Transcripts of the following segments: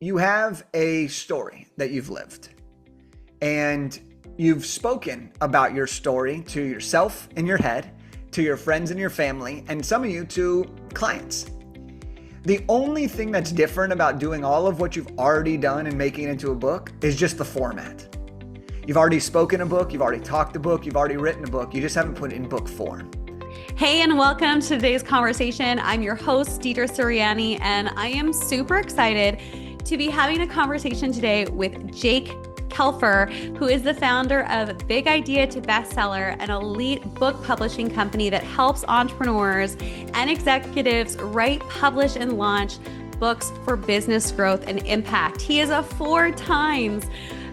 You have a story that you've lived, and you've spoken about your story to yourself in your head, to your friends and your family, and some of you to clients. The only thing that's different about doing all of what you've already done and making it into a book is just the format. You've already spoken a book, you've already talked a book, you've already written a book, you just haven't put it in book form. Hey, and welcome to today's conversation. I'm your host, Deidre Sirianni, and I am super excited to be having a conversation today with Jake Kelfer, who is the founder of Big Idea to Bestseller, an elite book publishing company that helps entrepreneurs and executives write, publish, and launch books for business growth and impact. He is a 4 times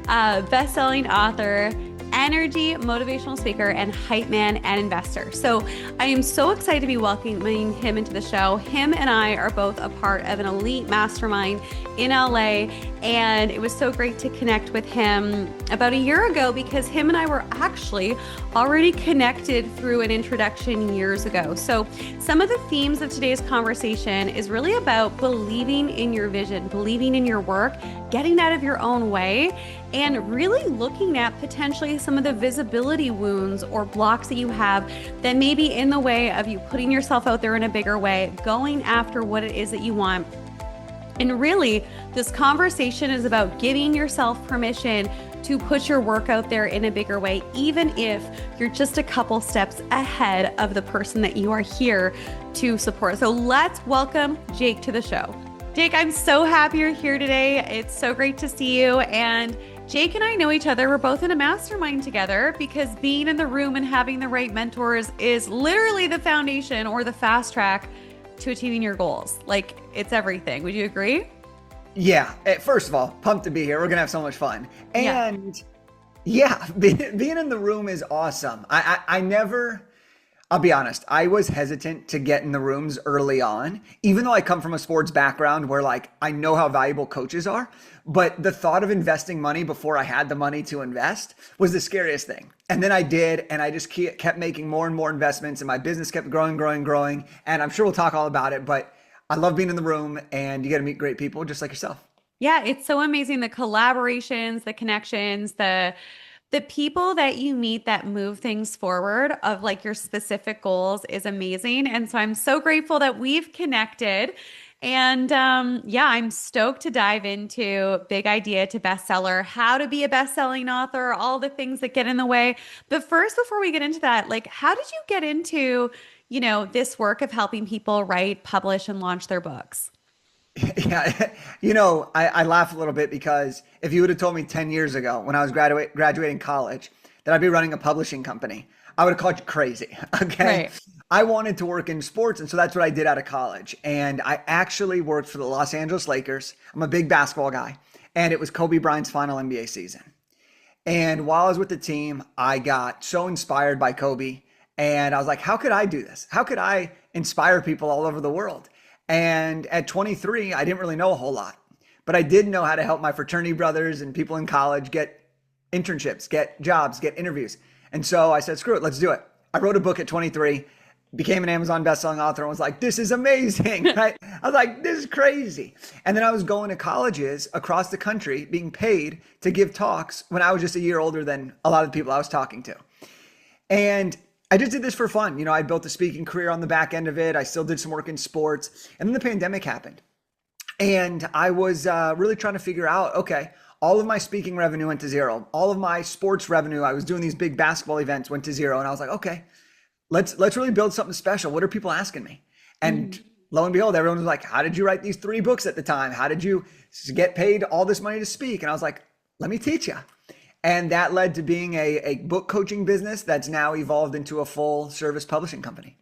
best-selling author, energy motivational speaker, and hype man and investor. So I am so excited to be welcoming him into the show. Him and I are both a part of an elite mastermind in LA, and it was so great to connect with him about a year ago because him and I were actually already connected through an introduction years ago. So some of the themes of today's conversation is really about believing in your vision, believing in your work, getting out of your own way, and really looking at potentially some of the visibility wounds or blocks that you have that may be in the way of you putting yourself out there in a bigger way, going after what it is that you want. And really, this conversation is about giving yourself permission to put your work out there in a bigger way, even if you're just a couple steps ahead of the person that you are here to support. So let's welcome Jake to the show. Jake, I'm so happy you're here today. It's so great to see you. And Jake and I know each other. We're both in a mastermind together because being in the room and having the right mentors is literally the foundation or the fast track to achieving your goals. Like, it's everything. Would you agree? Yeah. First of all, pumped to be here. We're going to have so much fun. And yeah, being in the room is awesome. I'll be honest, I was hesitant to get in the rooms early on, even though I come from a sports background where I know how valuable coaches are, but the thought of investing money before I had the money to invest was the scariest thing. And then I did, and I just kept making more and more investments, and my business kept growing. And I'm sure we'll talk all about it, but I love being in the room, and you got to meet great people just like yourself. Yeah, it's so amazing. The collaborations, the connections, the people that you meet that move things forward of like your specific goals is amazing. And so I'm so grateful that we've connected. And yeah, I'm stoked to dive into Big Idea to Bestseller, how to be a best-selling author, all the things that get in the way. But first, before we get into that, like, how did you get into, this work of helping people write, publish, and launch their books? Yeah, I laugh a little bit because if you would have told me 10 years ago when I was graduating college that I'd be running a publishing company, I would have called you crazy. Okay. Right. I wanted to work in sports, and so that's what I did out of college. And I actually worked for the Los Angeles Lakers. I'm a big basketball guy, and it was Kobe Bryant's final NBA season. And while I was with the team, I got so inspired by Kobe, and I was like, how could I do this? How could I inspire people all over the world? And at 23, I didn't really know a whole lot, but I did know how to help my fraternity brothers and people in college get internships, get jobs, get interviews. And so I said, screw it, let's do it. I wrote a book at 23, became an Amazon bestselling author, and was like, this is amazing. Right? I was like, this is crazy. And then I was going to colleges across the country being paid to give talks when I was just a year older than a lot of the people I was talking to. And I just did this for fun. I built a speaking career on the back end of it. I still did some work in sports. And then the pandemic happened. And I was really trying to figure out, okay, all of my speaking revenue went to zero. All of my sports revenue, I was doing these big basketball events, went to zero. And I was like, okay, let's really build something special. What are people asking me? And lo and behold, everyone was like, how did you write these 3 books at the time? How did you get paid all this money to speak? And I was like, let me teach you. And that led to being a book coaching business that's now evolved into a full service publishing company.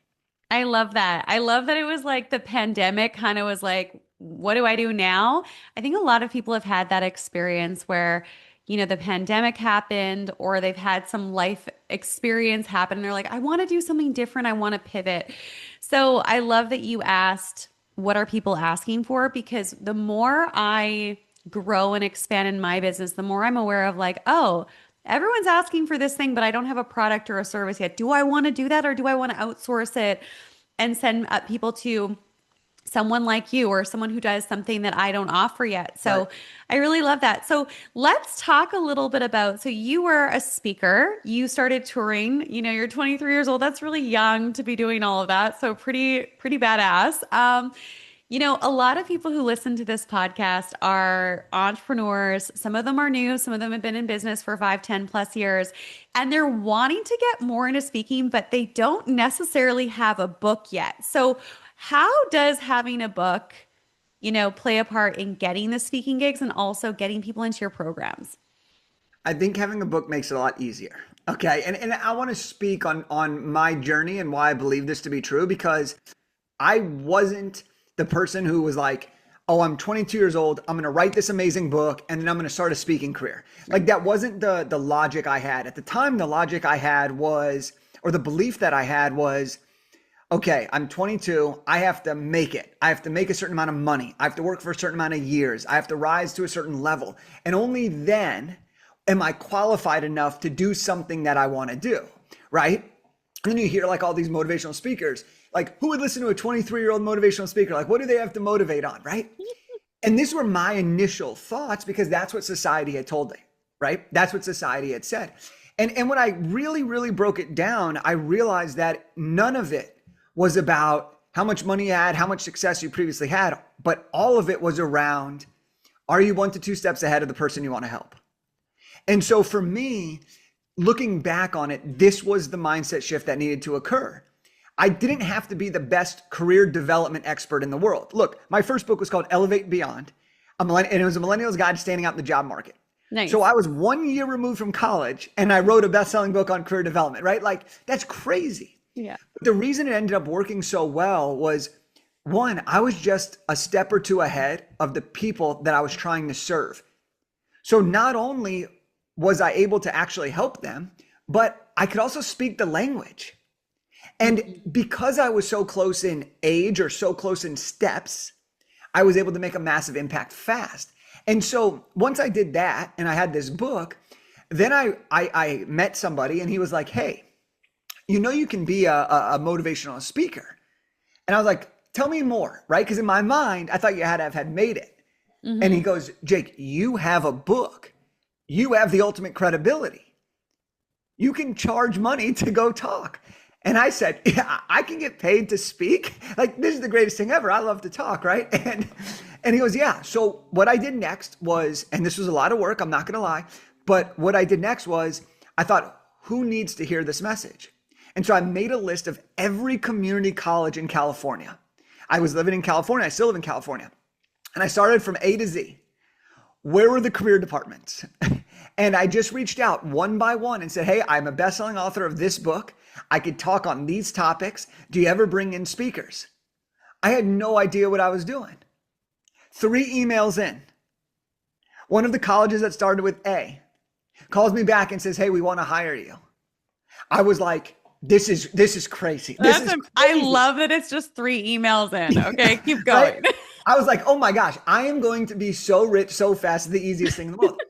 I love that. I love that it was like the pandemic kind of was like, what do I do now? I think a lot of people have had that experience where, the pandemic happened or they've had some life experience happen and they're like, I want to do something different. I want to pivot. So I love that you asked, what are people asking for? Because the more I grow and expand in my business, the more I'm aware of like, oh, everyone's asking for this thing, but I don't have a product or a service yet. Do I want to do that or do I want to outsource it and send people to someone like you or someone who does something that I don't offer yet. Right. So I really love that. So let's talk a little bit about, so you were a speaker, you started touring, you're 23 years old. That's really young to be doing all of that. So pretty badass. A lot of people who listen to this podcast are entrepreneurs. Some of them are new. Some of them have been in business for 5, 10 plus years, and they're wanting to get more into speaking, but they don't necessarily have a book yet. So how does having a book, play a part in getting the speaking gigs and also getting people into your programs? I think having a book makes it a lot easier. Okay. And I want to speak on my journey and why I believe this to be true, because I wasn't the person who was like, oh, I'm 22 years old. I'm going to write this amazing book and then I'm going to start a speaking career. Like that wasn't the logic I had. At the time, the logic I had was, or the belief that I had was, okay, I'm 22. I have to make it. I have to make a certain amount of money. I have to work for a certain amount of years. I have to rise to a certain level. And only then am I qualified enough to do something that I want to do, right? And then you hear like all these motivational speakers, like who would listen to a 23-year-old motivational speaker? Like, what do they have to motivate on, right? And these were my initial thoughts because that's what society had told me, right? That's what society had said. And when I really, really broke it down, I realized that none of it was about how much money you had, how much success you previously had, but all of it was around, are you 1 to 2 steps ahead of the person you want to help? And so for me, looking back on it, this was the mindset shift that needed to occur. I didn't have to be the best career development expert in the world. Look, my first book was called Elevate Beyond, and it was a millennial's guide to standing out in the job market. Nice. So I was 1 year removed from college and I wrote a best-selling book on career development, right? Like that's crazy. Yeah. The reason it ended up working so well was, one, I was just a step or two ahead of the people that I was trying to serve. So not only was I able to actually help them, but I could also speak the language. And because I was so close in age or so close in steps, I was able to make a massive impact fast. And so once I did that and I had this book, then I met somebody and he was like, hey, you can be a motivational speaker. And I was like, tell me more, right? Because in my mind, I thought you had to have had made it. Mm-hmm. And he goes, Jake, you have a book. You have the ultimate credibility. You can charge money to go talk. And I said, yeah, I can get paid to speak. Like, this is the greatest thing ever. I love to talk, right? And he goes, yeah. So what I did next was, and this was a lot of work, I'm not going to lie, but what I did next was I thought, who needs to hear this message? And so I made a list of every community college in California. I was living in California. I still live in California. And I started from A to Z. Where were the career departments? And I just reached out one by one and said, hey, I'm a best-selling author of this book. I could talk on these topics. Do you ever bring in speakers? I had no idea what I was doing. 3 emails in. One of the colleges that started with A calls me back and says, hey, we want to hire you. I was like, this is crazy. This is crazy. I love that it's just 3 emails in. Okay, keep going. Right? I was like, oh my gosh, I am going to be so rich so fast. The easiest thing in the world.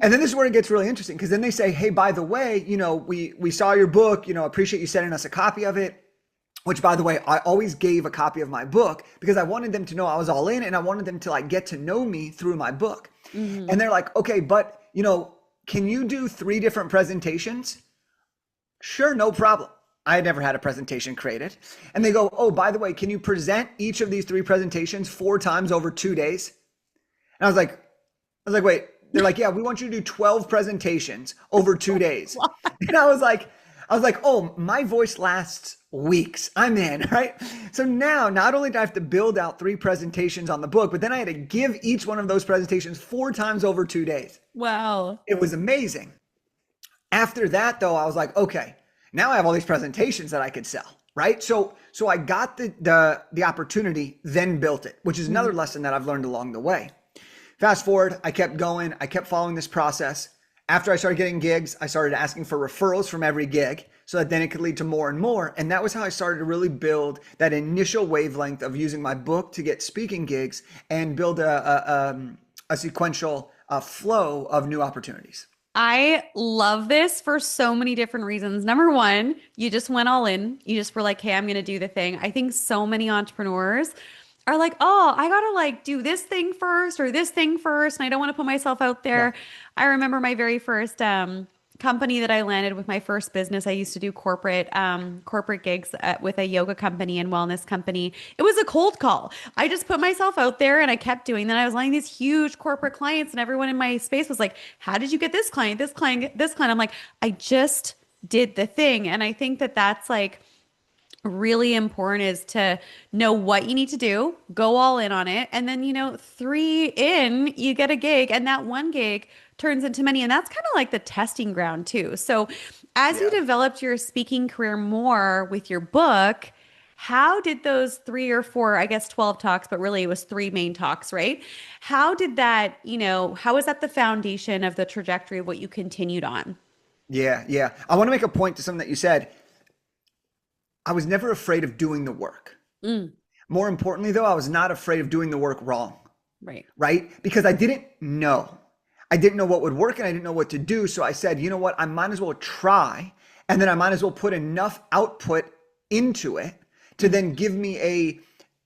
And then this is where it gets really interesting, because then they say, hey, by the way, we saw your book, appreciate you sending us a copy of it, which, by the way, I always gave a copy of my book because I wanted them to know I was all in and I wanted them to like get to know me through my book. Mm-hmm. And they're like, okay, but can you do 3 different presentations? Sure, no problem. I had never had a presentation created. And they go, oh, by the way, can you present each of these 3 presentations 4 times over 2 days? And I was like, wait. They're like, yeah, we want you to do 12 presentations over 2 days. And I was like, oh, my voice lasts weeks. I'm in, right? So now not only did I have to build out 3 presentations on the book, but then I had to give each one of those presentations 4 times over 2 days. Wow. It was amazing. After that, though, I was like, okay, now I have all these presentations that I could sell, right? So I got the opportunity, then built it, which is another lesson that I've learned along the way. Fast forward, I kept going. I kept following this process. After I started getting gigs, I started asking for referrals from every gig so that then it could lead to more and more. And that was how I started to really build that initial wavelength of using my book to get speaking gigs and build a sequential flow of new opportunities. I love this for so many different reasons. Number one, you just went all in. You just were like, hey, I'm going to do the thing. I think so many entrepreneurs are like, oh, I gotta like do this thing first or this thing first, and I don't want to put myself out Yeah. there. I remember my very first company that I landed with my first business. I used to do corporate gigs with a yoga company and wellness company. It was a cold call. I just put myself out there and I kept doing that. I was landing these huge corporate clients, and everyone in my space was like, "How did you get this client? This client? This client?" I'm like, I just did the thing, and I think that that's like really important is to know what you need to do, go all in on it, and then, three in, you get a gig, and that one gig turns into many. And that's kind of like the testing ground too. So as you Yeah. developed your speaking career more with your book, how did those three or four, I guess 12 talks, but really it was three main talks, right? How did that, how was that the foundation of the trajectory of what you continued on? Yeah. Yeah. I want to make a point to something that you said. I was never afraid of doing the work. Mm, More importantly, though, I was not afraid of doing the work wrong, right. right? Because I didn't know. I didn't know what would work and I didn't know what to do. So I said, you know what? I might as well try. And then I might as well put enough output into it to then give me a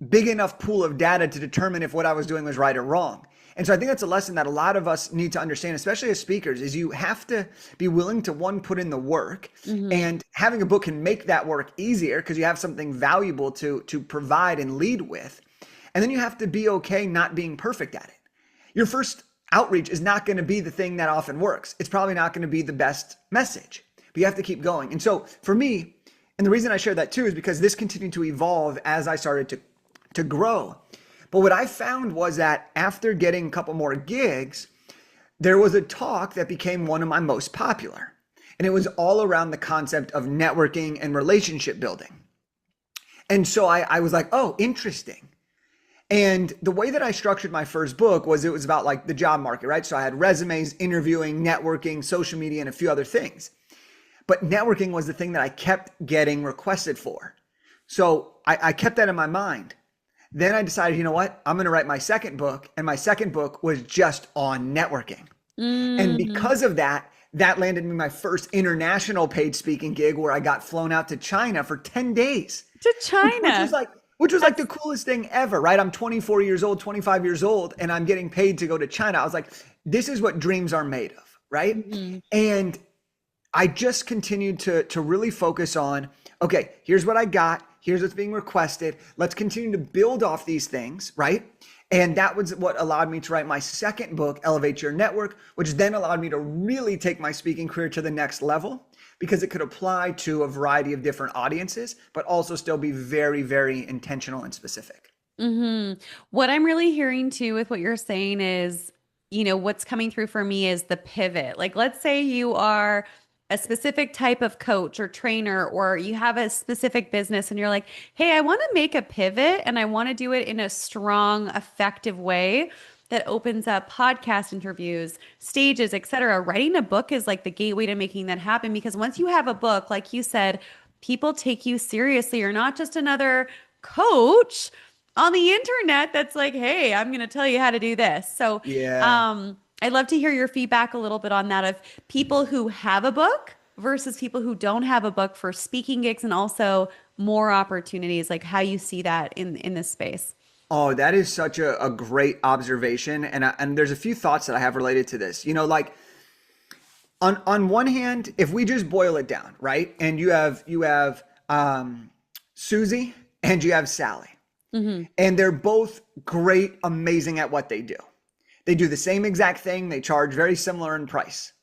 big enough pool of data to determine if what I was doing was right or wrong. And so I think that's a lesson that a lot of us need to understand, especially as speakers, is you have to be willing to, one, put in the work, Mm-hmm. and having a book can make that work easier because you have something valuable to provide and lead with. And then you have to be okay not being perfect at it. Your first outreach is not going to be the thing that often works. It's probably not going to be the best message, but you have to keep going. And so for me, and the reason I share that too is because this continued to evolve as I started to grow. But what I found was that after getting a couple more gigs, there was a talk that became one of my most popular. And it was all around the concept of networking and relationship building. And so I was like, oh, interesting. And the way that I structured my first book was it was about like the job market, right? So I had resumes, interviewing, networking, social media, and a few other things. But networking was the thing that I kept getting requested for. So I kept that in my mind. Then I decided, you know what? I'm going to write my second book. And my second book was just on networking. And Mm-hmm. because of that, that landed me my first international paid speaking gig where I got flown out to China for 10 days, To which was China. like, the coolest thing ever, right? I'm 24 years old, 25 years old, and I'm getting paid to go to China. I was like, this is what dreams are made of, right? Mhm. And I just continued to really focus on, okay, here's what I got. Here's what's being requested. Let's continue to build off these things, right? And that was what allowed me to write my second book, Elevate Your Network, which then allowed me to really take my speaking career to the next level because it could apply to a variety of different audiences, but also still be very, very intentional and specific. Hmm. What I'm really hearing too with what you're saying is, what's coming through for me is the pivot. Like, let's say you are a specific type of coach or trainer, or you have a specific business and you're like, hey, I want to make a pivot and I want to do it in a strong, effective way that opens up podcast interviews, stages, etc. Writing a book is like the gateway to making that happen because once you have a book, like you said, people take you seriously. You're not just another coach on the internet that's like, hey, I'm going to tell you how to do this. So, Yeah. I'd love to hear your feedback a little bit on that of people who have a book versus people who don't have a book for speaking gigs and also more opportunities, like how you see that in this space. Oh, that is such a great observation. And there's a few thoughts that I have related to this. Like on one hand, if we just boil it down, right? And you have Susie and you have Sally. Hmm. And they're both great, amazing at what they do. They do the same exact thing. They charge very similar in price.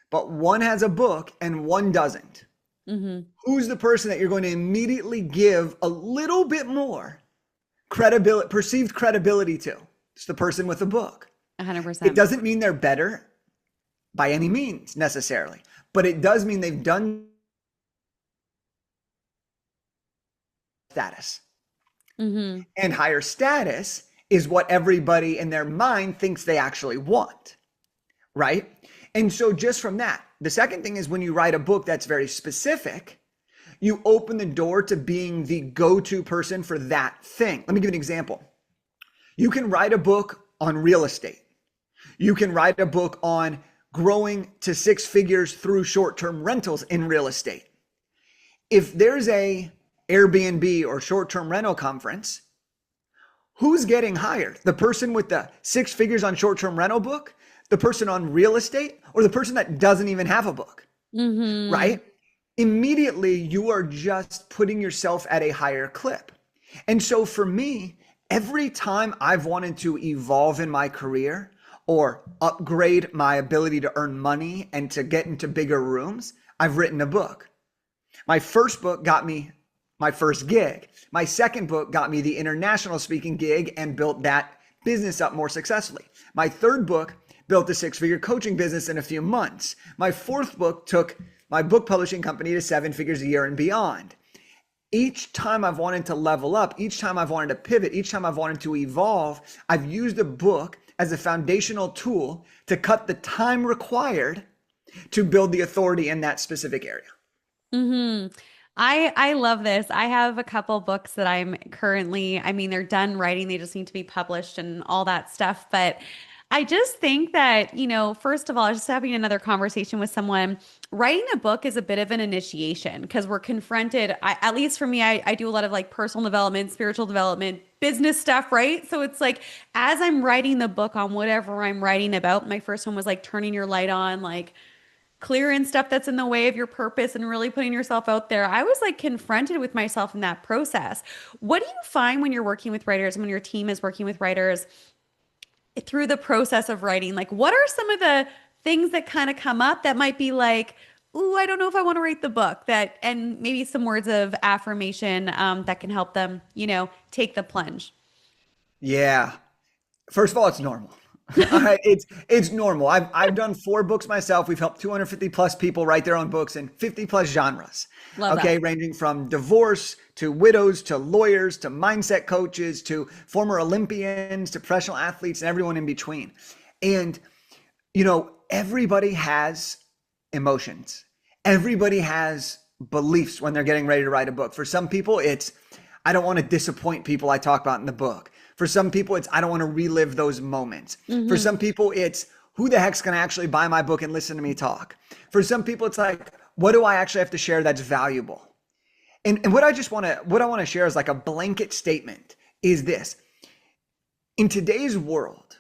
But one has a book and one doesn't. Hmm. Who's the person that you're going to immediately give a little bit more credibility, perceived credibility to? It's the person with the book. It 100%. doesn't mean they're better by any means necessarily, but it does mean they've done status. Hmm. And higher status is what everybody in their mind thinks they actually want, right? And so just from that, the second thing is when you write a book that's very specific, you open the door to being the go-to person for that thing. Let me give you an example. You can write a book on real estate. You can write a book on growing to six figures through short-term rentals in real estate. If there's a Airbnb or short-term rental conference, Who's getting hired? The person with the six figures on short-term rental book, the person on real estate, or the person that doesn't even have a book, Mm-hmm. right? Immediately, you are just putting yourself at a higher clip. And so for me, every time I've wanted to evolve in my career or upgrade my ability to earn money and to get into bigger rooms, I've written a book. My first book got me my first gig. My second book got me the international speaking gig and built that business up more successfully. My third book built a six-figure coaching business in a few months. My fourth book took my book publishing company to seven figures a year and beyond. Each time I've wanted to level up, each time I've wanted to pivot, each time I've wanted to evolve, I've used a book as a foundational tool to cut the time required to build the authority in that specific area. Mm-hmm. I love this. I have a couple books that I'm currently, I mean, they're done writing, they just need to be published and all that stuff. But I just think that, first of all, just having another conversation with someone, writing a book is a bit of an initiation because we're confronted, at least for me, I do a lot of like personal development, spiritual development, business stuff, right? So it's like, as I'm writing the book on whatever I'm writing about, my first one was like turning your light on, like, clearing stuff that's in the way of your purpose and really putting yourself out there. I was like confronted with myself in that process. What do you find when you're working with writers, when your team is working with writers through the process of writing? Like, what are some of the things that kind of come up that might be like, ooh, I don't know if I want to write the book that, and maybe some words of affirmation that can help them, take the plunge. Yeah. First of all, it's normal. All right, it's normal. I've done four books myself. We've helped 250 plus people write their own books in 50 plus genres. Love Okay, that. ranging from divorce to widows to lawyers to mindset coaches to former Olympians to professional athletes and everyone in between. And everybody has emotions. Everybody has beliefs when they're getting ready to write a book. For some people, it's I don't want to disappoint people I talk about in the book. For some people, it's I don't want to relive those moments. For Mm-hmm. some people, it's who the heck's going to actually buy my book and listen to me talk? For some people, it's like, what do I actually have to share that's valuable? And what I want to share is like a blanket statement is this. In today's world,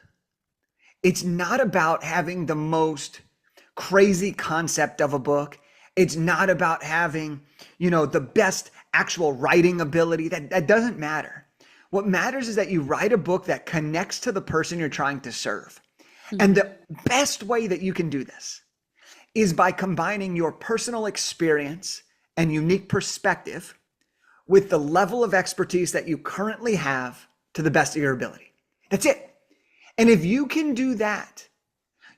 it's not about having the most crazy concept of a book. It's not about having, the best actual writing ability. That doesn't matter. What matters is that you write a book that connects to the person you're trying to serve. And the best way that you can do this is by combining your personal experience and unique perspective with the level of expertise that you currently have to the best of your ability. That's it. And if you can do that,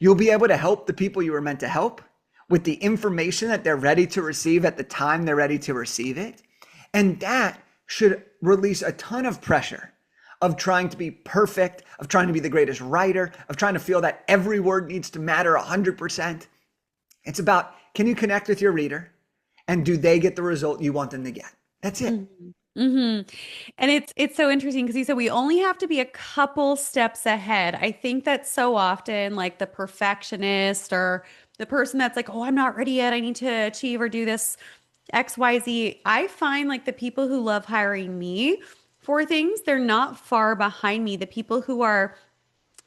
you'll be able to help the people you were meant to help with the information that they're ready to receive at the time they're ready to receive it. And that should release a ton of pressure of trying to be perfect, of trying to be the greatest writer, of trying to feel that every word needs to matter 100%. It's about, can you connect with your reader and do they get the result you want them to get? That's it. Mm-hmm. And it's so interesting because you said we only have to be a couple steps ahead. I think that so often like the perfectionist or the person that's like, oh, I'm not ready yet. I need to achieve or do this XYZ. I find like the people who love hiring me for things, they're not far behind me. The people who are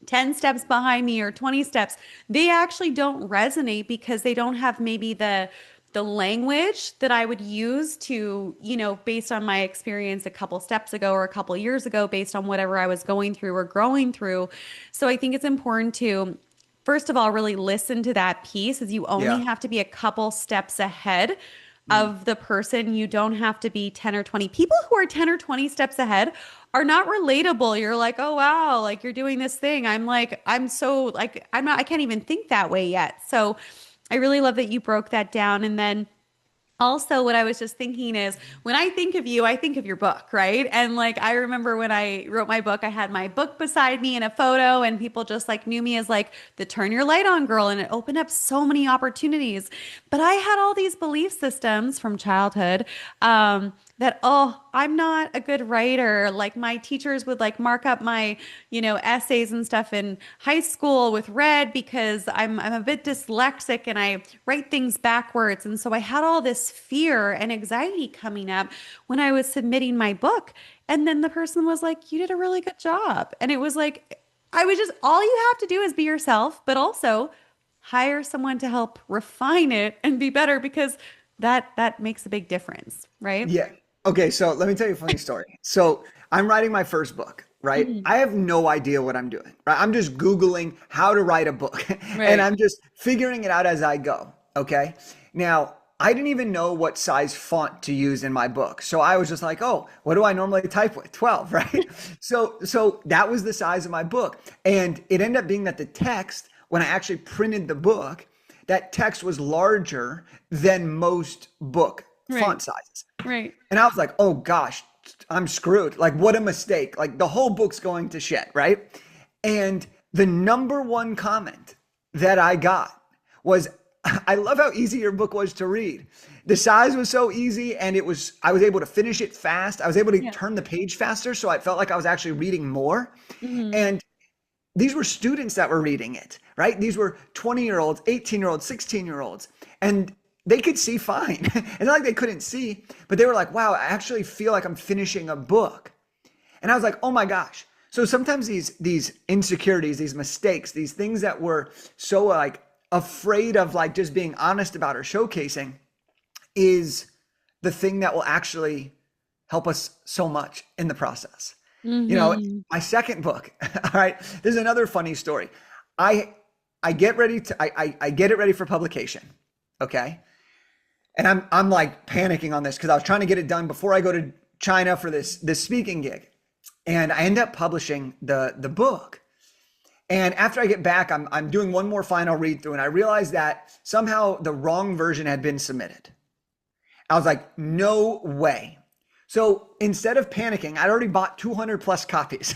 10 steps behind me or 20 steps, they actually don't resonate because they don't have maybe the language that I would use to, based on my experience a couple steps ago or a couple years ago, based on whatever I was going through or growing through. So I think it's important to, first of all, really listen to that piece as you only Yeah. have to be a couple steps ahead Mm. of the person. You don't have to be 10 or 20. People who are 10 or 20 steps ahead are not relatable. You're like, oh, wow, like you're doing this thing. I'm like, I'm so like, I'm not, I can't even think that way yet. So I really love that you broke that down. And then also, what I was just thinking is when I think of you, I think of your book, right? And like, I remember when I wrote my book, I had my book beside me in a photo, and people just like knew me as like the turn your light on girl. And it opened up so many opportunities. But I had all these belief systems from childhood that, oh, I'm not a good writer. Like my teachers would like mark up my, essays and stuff in high school with red because I'm a bit dyslexic and I write things backwards. And so I had all this fear and anxiety coming up when I was submitting my book. And then the person was like, "You did a really good job." And it was like, I was just, all you have to do is be yourself, but also hire someone to help refine it and be better because that makes a big difference, right? Yeah. Okay. So let me tell you a funny story. So I'm writing my first book, right? Mhm. I have no idea what I'm doing, right? I'm just Googling how to write a book and Right. I'm just figuring it out as I go. Okay. Now, I didn't even know what size font to use in my book. So I was just like, oh, what do I normally type with? 12, right? So that was the size of my book. And it ended up being that the text, when I actually printed the book, that text was larger than most book Right. font sizes. Right. And I was like, oh gosh, I'm screwed. Like, what a mistake. Like, the whole book's going to shit, right? And the number one comment that I got was, I love how easy your book was to read. The size was so easy, and I was able to finish it fast. I was able to Yeah. turn the page faster. So I felt like I was actually reading more. Hmm. And these were students that were reading it, right? These were 20-year-olds, 18-year-olds, 16-year-olds, and they could see fine. It's not like they couldn't see, but they were like, wow, I actually feel like I'm finishing a book. And I was like, oh my gosh. So sometimes these insecurities, these mistakes, these things that we're so like afraid of like just being honest about or showcasing is the thing that will actually help us so much in the process. You know, Hmm. my second book, all right, there's another funny story. I I get ready to I get it ready for publication. Okay. And I'm like panicking on this because I was trying to get it done before I go to China for this speaking gig. And I end up publishing the book. And after I get back, I'm doing one more final read through, and I realized that somehow the wrong version had been submitted. I was like, no way. So instead of panicking, I'd already bought 200 plus copies.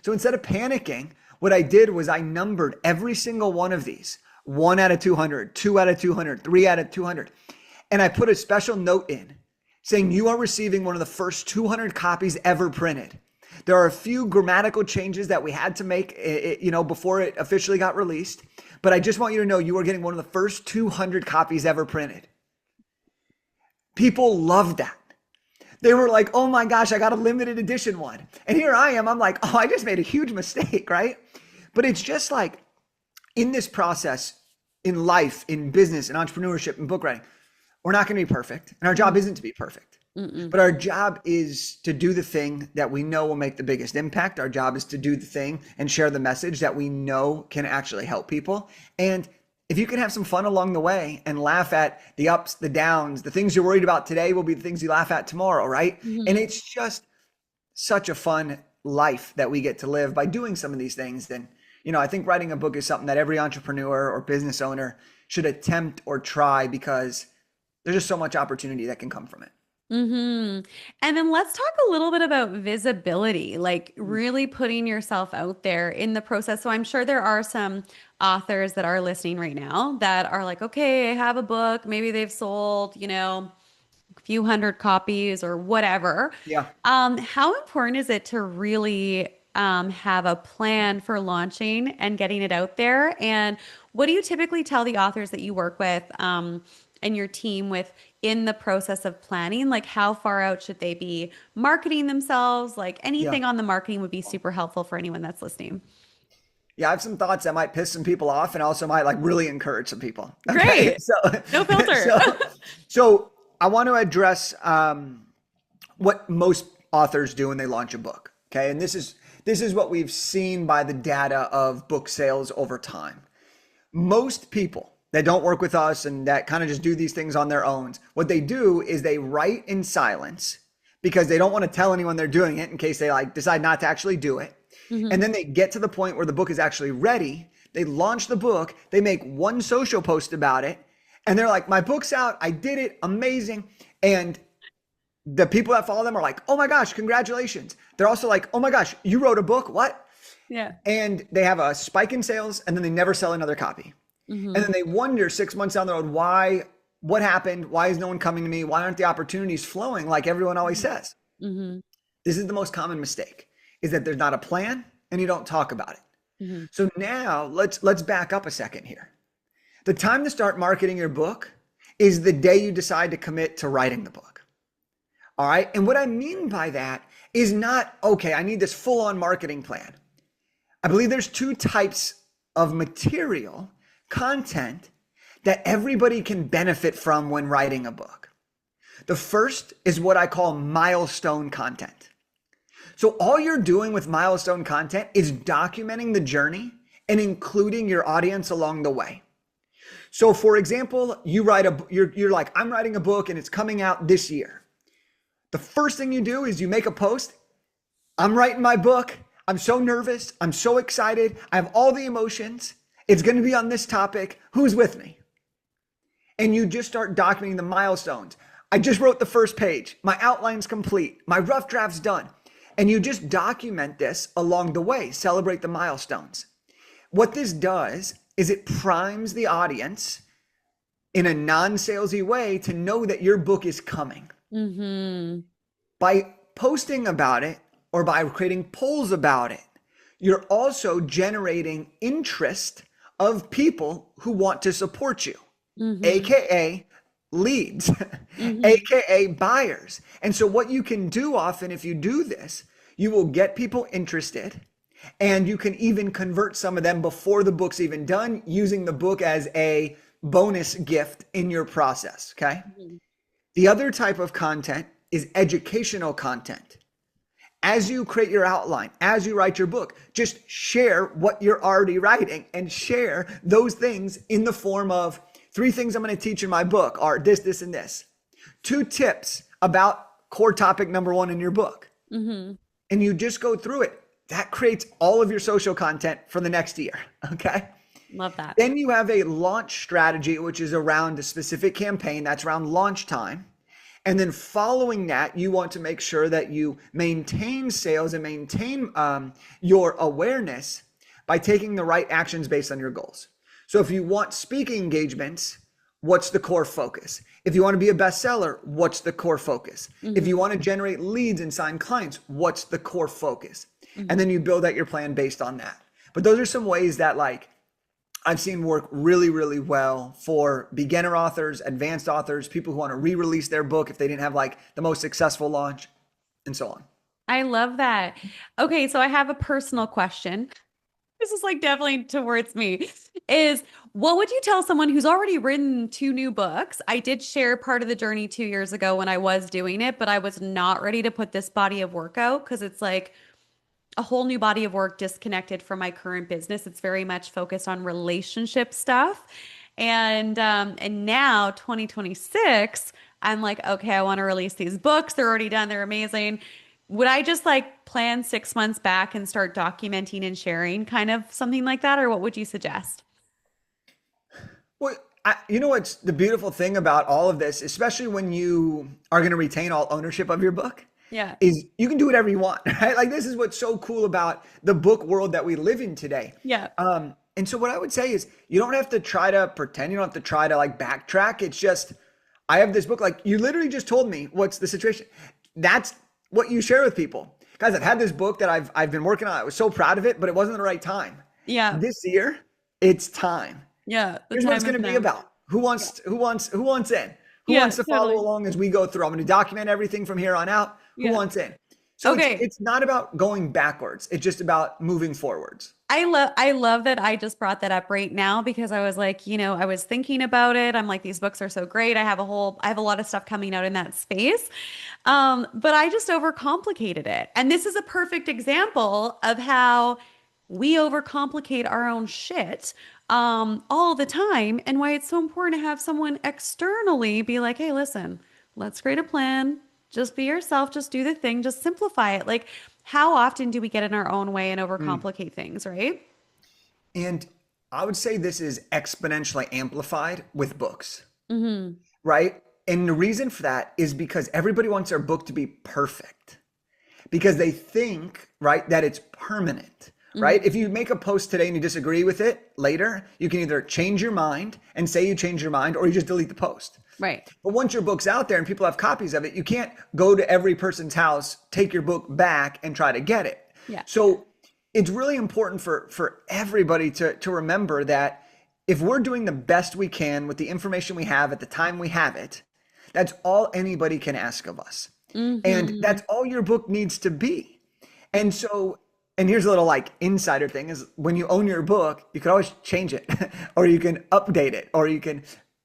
So instead of panicking, what I did was I numbered every single one of these: 1 out of 200, 2 out of 200, 3 out of 200. And I put a special note in saying, you are receiving one of the first 200 copies ever printed. There are a few grammatical changes that we had to make, before it officially got released. But I just want you to know you are getting one of the first 200 copies ever printed. People loved that. They were like, oh my gosh, I got a limited edition one. And here I am. I'm like, oh, I just made a huge mistake, right? But it's just like in this process, in life, in business, in entrepreneurship, in book writing, we're not going to be perfect. And our job isn't to be perfect. Mm-mm. But our job is to do the thing that we know will make the biggest impact. Our job is to do the thing and share the message that we know can actually help people. And if you can have some fun along the way and laugh at the ups, the downs, the things you're worried about today will be the things you laugh at tomorrow, right? And Mhm. it's just such a fun life that we get to live by doing some of these things. Then, I think writing a book is something that every entrepreneur or business owner should attempt or try because there's just so much opportunity that can come from it. Hmm. And then let's talk a little bit about visibility, like really putting yourself out there in the process. So I'm sure there are some authors that are listening right now that are like, okay, I have a book. Maybe they've sold, a few hundred copies or whatever. Yeah. How important is it to really have a plan for launching and getting it out there? And what do you typically tell the authors that you work with and your team with in the process of planning? Like, how far out should they be marketing themselves? Like, Yeah. anything on the marketing would be super helpful for anyone that's listening. Yeah, I have some thoughts that might piss some people off and also might like really encourage some people. Okay. Great. So No filter. so so I want to address what most authors do when they launch a book. Okay. And this is what we've seen by the data of book sales over time. Most people that don't work with us and that kind of just do these things on their own, what they do is they write in silence because they don't want to tell anyone they're doing it in case they like decide not to actually do it. And Hmm. then they get to the point where the book is actually ready. They launch the book, they make one social post about it, and they're like, my book's out, I did it, amazing. And the people that follow them are like, oh my gosh, congratulations. They're also like, oh my gosh, you wrote a book, what? Yeah. And they have a spike in sales and then they never sell another copy. And Hmm. then they wonder 6 months down the road, why what happened? Why is no one coming to me? Why aren't the opportunities flowing like everyone always says? Mm-hmm. This is the most common mistake, is that there's not a plan and you don't talk about it. Mm-hmm. So now let's back up a second here. The time to start marketing your book is the day you decide to commit to writing the book. All right. And what I mean by that is not, okay, I need this full-on marketing plan. I believe there's two types of material, content, that everybody can benefit from when writing a book. The first is what I call milestone content. So all you're doing with milestone content is documenting the journey and including your audience along the way. So for example, you're like, I'm writing a book and it's coming out this year. The first thing you do is you make a post. I'm writing my book. I'm so nervous. I'm so excited. I have all the emotions. It's going to be on this topic. Who's with me? And you just start documenting the milestones. I just wrote the first page. My outline's complete. My rough draft's done. And you just document this along the way. Celebrate the milestones. What this does is it primes the audience in a non-salesy way to know that your book is coming. Mm-hmm. By posting about it or by creating polls about it, you're also generating interest of people who want to support you, Mm-hmm. AKA leads, Mm-hmm. AKA buyers. And so what you can do often if you do this, you will get people interested, and you can even convert some of them before the book's even done, using the book as a bonus gift in your process, okay? Mm-hmm. The other type of content is educational content. As you create your outline, as you write your book, just share what you're already writing and share those things in the form of 3 things I'm going to teach in my book are this, this, and this. 2 tips about core topic number 1 in your book. Mm-hmm. And you just go through it. That creates all of your social content for the next year. Okay. Love that. Then you have a launch strategy, which is around a specific campaign. That's around launch time. And then following that, you want to make sure that you maintain sales and maintain your awareness by taking the right actions based on your goals. So if you want speaking engagements, what's the core focus? If you want to be a bestseller, what's the core focus? Mm-hmm. If you want to generate leads and sign clients, what's the core focus? Mm-hmm. And then you build out your plan based on that. But those are some ways that I've seen work really, really well for beginner authors, advanced authors, people who want to re-release their book if they didn't have the most successful launch, and so on. I love that. Okay, so I have a personal question. This is definitely towards me. Is what would you tell someone who's already written 2 new books? I did share part of the journey 2 years ago when I was doing it, but I was not ready to put this body of work out because it's a whole new body of work disconnected from my current business. It's very much focused on relationship stuff. And now 2026, I'm like, okay, I want to release these books. They're already done. They're amazing. Would I just plan 6 months back and start documenting and sharing kind of something like that? Or what would you suggest? Well, you know what's the beautiful thing about all of this, especially when you are going to retain all ownership of your book? Yeah. Is you can do whatever you want, right? This is what's so cool about the book world that we live in today. Yeah. And so what I would say is you don't have to try to pretend, you don't have to try to backtrack. It's just, I have this book, you literally just told me what's the situation. That's what you share with people. Guys, I've had this book that I've been working on. I was so proud of it, but it wasn't the right time. Yeah. This year, it's time. Yeah. Here's what it's going to be about. Who wants in? Who wants to follow along as we go through? I'm going to document everything from here on out. Who wants in? So okay. It's not about going backwards. It's just about moving forwards. I love that I just brought that up right now because I was I was thinking about it. I'm these books are so great. I have a lot of stuff coming out in that space. But I just overcomplicated it. And this is a perfect example of how we overcomplicate our own shit all the time, and why it's so important to have someone externally be like, hey, listen, let's create a plan. Just be yourself. Just do the thing. Just simplify it. How often do we get in our own way and overcomplicate things, right? And I would say this is exponentially amplified with books, Mm-hmm. right? And the reason for that is because everybody wants their book to be perfect because they think, right, that it's permanent, Mhm. right? If you make a post today and you disagree with it later, you can either change your mind and say you changed your mind, or you just delete the post. Right. But once your book's out there and people have copies of it, you can't go to every person's house, take your book back and try to get it. Yeah. So it's really important for everybody to remember that if we're doing the best we can with the information we have at the time we have it, that's all anybody can ask of us. And Hmm. that's all your book needs to be. And so, and here's a little like insider thing is when you own your book, you can always change it or you can update it or you can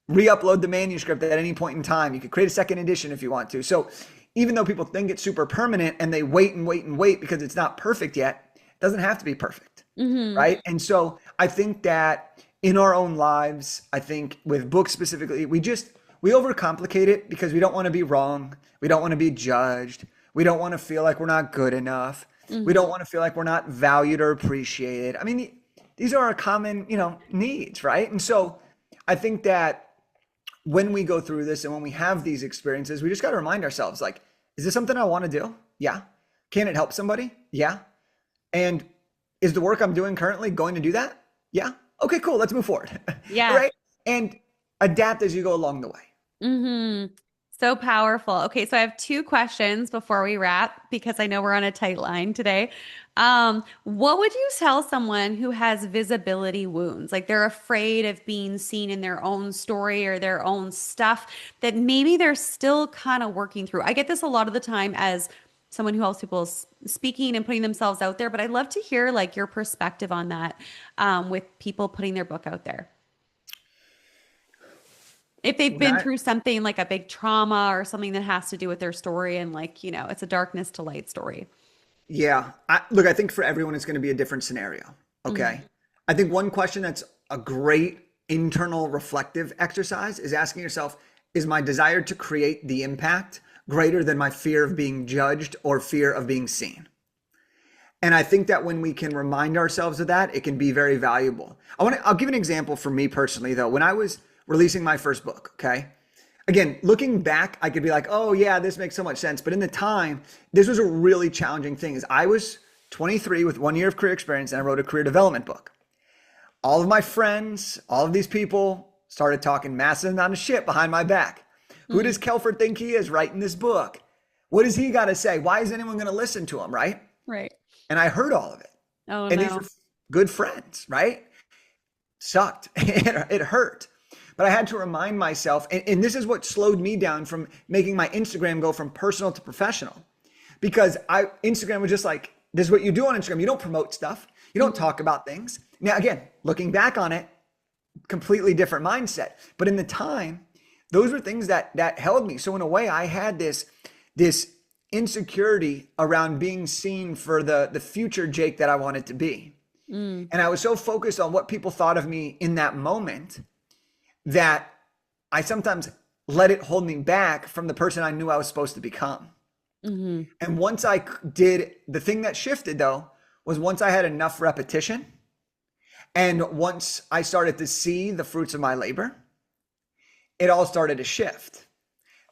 re-upload the manuscript at any point in time. You could create a second edition if you want to. So even though people think it's super permanent and they wait and wait and wait because it's not perfect yet, it doesn't have to be perfect. Hmm. Right. And so I think that in our own lives, I think with books specifically, we overcomplicate it because we don't want to be wrong. We don't want to be judged. We don't want to feel like we're not good enough. We don't Hmm. want to feel like we're not valued or appreciated. I mean, these are our common, needs, right? And so I think that when we go through this and when we have these experiences, we just got to remind ourselves like, is this something I want to do? Yeah. Can it help somebody? Yeah. And is the work I'm doing currently going to do that? Yeah. Okay, cool. Let's move forward. Yeah. Right. And adapt as you go along the way. Hmm. So powerful. Okay, so I have two questions before we wrap because I know we're on a tight line today. What would you tell someone who has visibility wounds? Like they're afraid of being seen in their own story or their own stuff that maybe they're still kind of working through. I get this a lot of the time as someone who helps people speaking and putting themselves out there, but I'd love to hear like your perspective on that with people putting their book out there. If they've When been I, through something like a big trauma or something that has to do with their story and like, it's a darkness to light story. yeah, look, I think for everyone, it's going to be a different scenario. Okay. Hmm. I think one question that's a great internal reflective exercise is asking yourself, is my desire to create the impact greater than my fear of being judged or fear of being seen? And I think that when we can remind ourselves of that, it can be very valuable. I'll give an example for me personally, though. When I was releasing my first book, okay? Again, looking back, I could be like, oh, yeah, this makes so much sense. But in the time, this was a really challenging thing. Is I was 23 with 1 year of career experience and I wrote a career development book. All of my friends, all of these people started talking massive amount of shit behind my back. Who Mm. does Kelfer think he is writing this book? What does he got to say? Why is anyone going to listen to him, right? Right. And I heard all of it. Oh And these were no. good friends, right? Sucked. It hurt. But I had to remind myself, and this is what slowed me down from making my Instagram go from personal to professional. Because Instagram was just like, this is what you do on Instagram. You don't promote stuff. You don't Mhm. talk about things. Now, again, looking back on it, completely different mindset. But in the time, those were things that held me. So in a way, I had this insecurity around being seen for the future Jake that I wanted to be. Mm. And I was so focused on what people thought of me in that moment that I sometimes let it hold me back from the person I knew I was supposed to become. Hmm. And once I did, the thing that shifted though was once I had enough repetition and once I started to see the fruits of my labor, it all started to shift.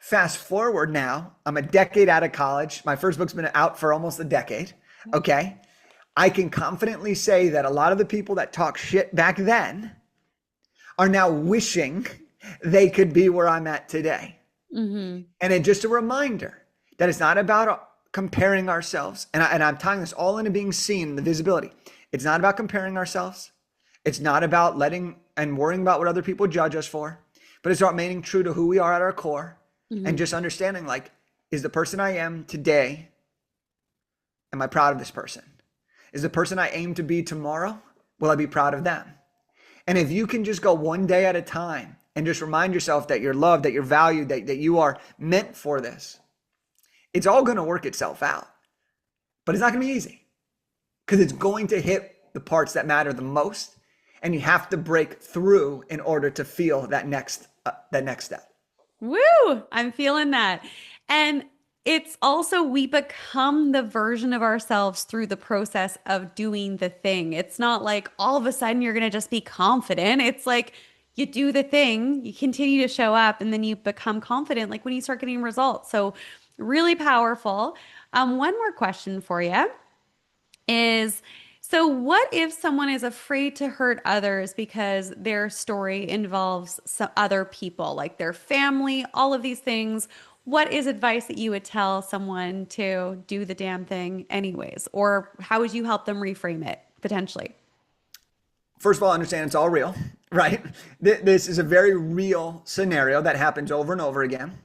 Fast forward now, I'm a decade out of college. My first book's been out for almost a decade. Okay. I can confidently say that a lot of the people that talk shit back then are now wishing they could be where I'm at today. Hmm. And it's just a reminder that it's not about comparing ourselves. And I'm tying this all into being seen, the visibility. It's not about comparing ourselves. It's not about letting and worrying about what other people judge us for, but it's about remaining true to who we are at our core and Hmm. just understanding like, is the person I am today, am I proud of this person? Is the person I aim to be tomorrow, will I be proud of them? And if you can just go one day at a time and just remind yourself that you're loved, that you're valued, that you are meant for this, it's all going to work itself out. But it's not going to be easy because it's going to hit the parts that matter the most. And you have to break through in order to feel that next step. Woo! I'm feeling that. And it's also we become the version of ourselves through the process of doing the thing. It's not like all of a sudden you're going to just be confident. It's like you do the thing, you continue to show up, and then you become confident like when you start getting results. So, really powerful. One more question for you is So, what if someone is afraid to hurt others because their story involves some other people, like their family, all of these things? What is advice that you would tell someone to do the damn thing anyways? Or how would you help them reframe it potentially? First of all, understand it's all real, right? This is a very real scenario that happens over and over again.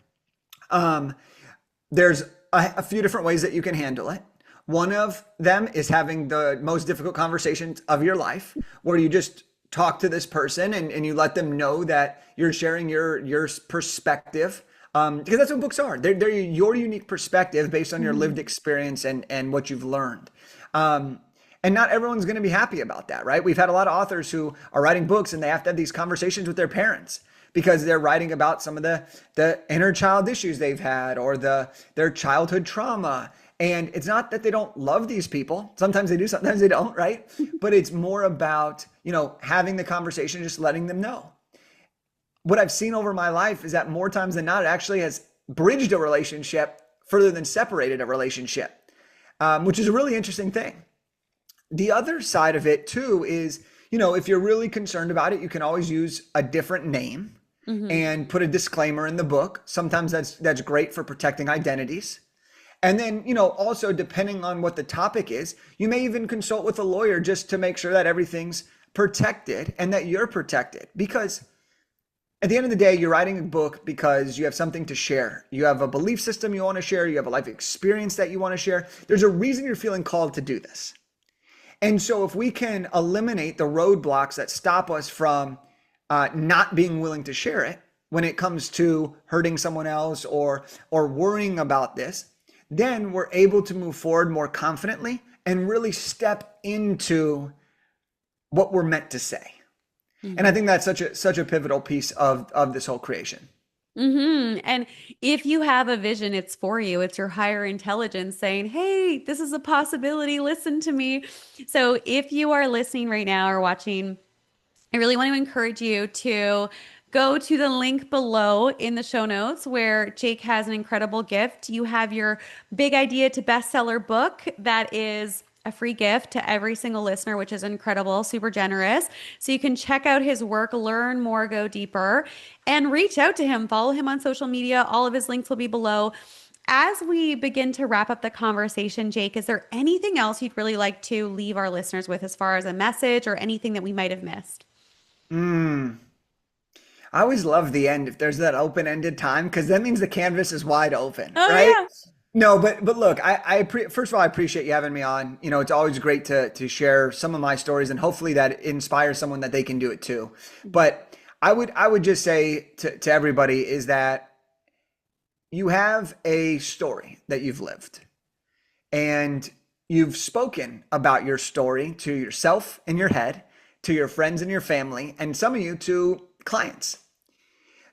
Um, there's a few different ways that you can handle it. One of them is having the most difficult conversations of your life, where you just talk to this person and you let them know that you're sharing your perspective. Because that's what books are. They're your unique perspective based on your lived experience and what you've learned. And not everyone's going to be happy about that, right? We've had a lot of authors who are writing books and they have to have these conversations with their parents because they're writing about some of the inner child issues they've had or their childhood trauma. And it's not that they don't love these people. Sometimes they do, sometimes they don't, right? But it's more about, having the conversation, just letting them know. What I've seen over my life is that more times than not, it actually has bridged a relationship further than separated a relationship, which is a really interesting thing. The other side of it too is, if you're really concerned about it, you can always use a different name and put a disclaimer in the book. Sometimes that's great for protecting identities. And then, also depending on what the topic is, you may even consult with a lawyer just to make sure that everything's protected and that you're protected. Because at the end of the day, you're writing a book because you have something to share. You have a belief system you want to share. You have a life experience that you want to share. There's a reason you're feeling called to do this. And so if we can eliminate the roadblocks that stop us from not being willing to share it when it comes to hurting someone else or worrying about this, then we're able to move forward more confidently and really step into what we're meant to say. And I think that's such a pivotal piece of this whole creation. And if you have a vision, it's for you. It's your higher intelligence saying, hey, this is a possibility. Listen to me. So if you are listening right now or watching, I really want to encourage you to go to the link below in the show notes where Jake has an incredible gift. You have your Big Idea to Bestseller book that is a free gift to every single listener, which is incredible, super generous. So you can check out his work, learn more, go deeper, and reach out to him. Follow him on social media. All of his links will be below. As we begin to wrap up the conversation, Jake, is there anything else you'd really like to leave our listeners with as far as a message or anything that we might have missed? I always love the end if there's that open-ended time, because that means the canvas is wide open, Oh, right? yeah. No, but look, first of all, I appreciate you having me on. It's always great to share some of my stories, and hopefully that inspires someone that they can do it too. But I would just say to everybody is that you have a story that you've lived, and you've spoken about your story to yourself in your head, to your friends and your family, and some of you to clients.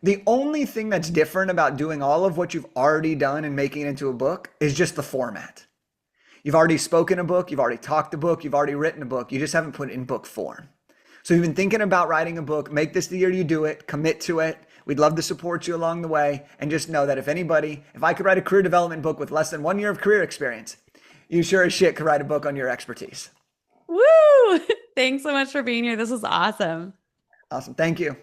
The only thing that's different about doing all of what you've already done and making it into a book is just the format. You've already spoken a book, you've already talked a book, you've already written a book. You just haven't put it in book form. So you've been thinking about writing a book. Make this the year you do it. Commit to it. We'd love to support you along the way. And just know that if I could write a career development book with less than 1 year of career experience, you sure as shit could write a book on your expertise. Woo! Thanks so much for being here. This was awesome. Awesome. Thank you.